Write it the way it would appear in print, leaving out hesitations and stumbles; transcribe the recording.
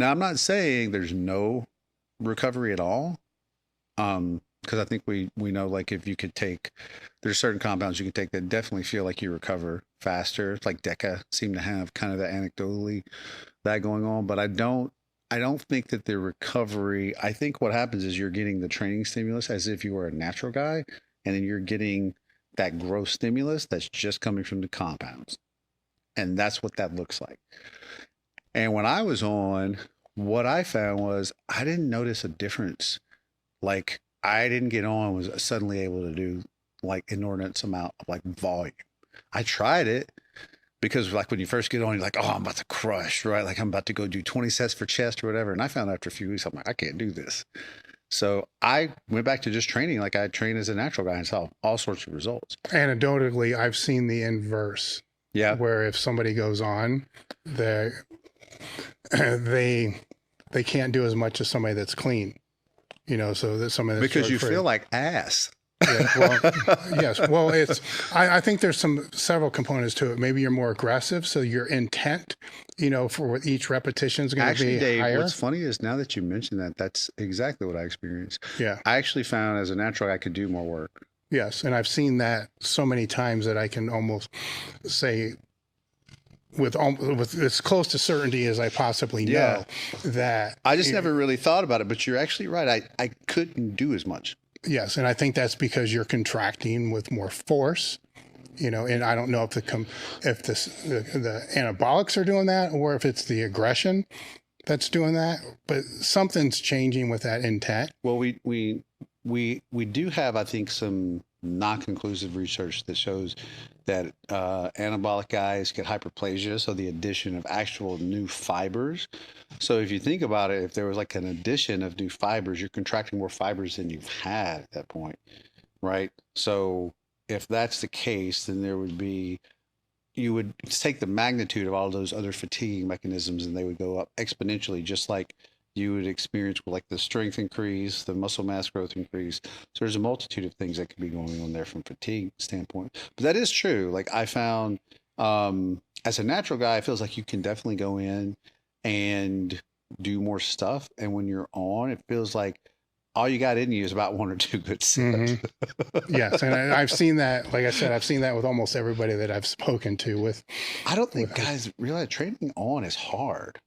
Now, I'm not saying there's no recovery at all. Because I think we know, like, if you could take, there's certain compounds you can take that definitely feel like you recover faster. Like Deca seem to have kind of that anecdotally that going on, but I don't think that the recovery. I think what happens is you're getting the training stimulus as if you were a natural guy, and then you're getting that growth stimulus that's just coming from the compounds, and that's what that looks like. And when I was on, what I found was I didn't notice a difference. Like, I didn't get on, was suddenly able to do like inordinate amount of like volume. I tried it because like when you first get on, you're like, oh, I'm about to crush, right? Like I'm about to go do 20 sets for chest or whatever. And I found after a few weeks, I'm like, I can't do this. So I went back to just training like I trained as a natural guy and saw all sorts of results. Anecdotally, I've seen the inverse, Yeah. where if somebody goes on, they they can't do as much as somebody that's clean. So that somebody that's Because you drug-free. feel like ass. Yeah, well, yes. Well, I think there's several components to it. Maybe you're more aggressive, so your intent, for each repetition is going to Actually, be Dave, higher. what's funny is now that you mention that, that's exactly what I experienced. Yeah. I actually found as a natural, I could do more work. Yes. And I've seen that so many times that I can almost say with as close to certainty as I possibly know Yeah. that I just never really thought about it, but you're actually right. I couldn't do as much. yes. And I think that's because you're contracting with more force, and I don't know if the anabolics are doing that or if it's the aggression that's doing that, but something's changing with that intent. Well, we do have, I think, some non-conclusive research that shows that anabolic guys get hyperplasia, so the addition of actual new fibers. So if you think about it, if there was like an addition of new fibers, you're contracting more fibers than you've had at that point, right? So if that's the case, then you would take the magnitude of all those other fatigue mechanisms and they would go up exponentially, just like you would experience with like the strength increase, the muscle mass growth increase. So there's a multitude of things that could be going on there from fatigue standpoint. But that is true. Like I found as a natural guy, it feels like you can definitely go in and do more stuff. And when you're on, it feels like all you got in you is about one or two good sets. Mm-hmm. Yes. And I've seen that, like I said, I've seen that with almost everybody that I've spoken to with. I don't think guys realize training on is hard.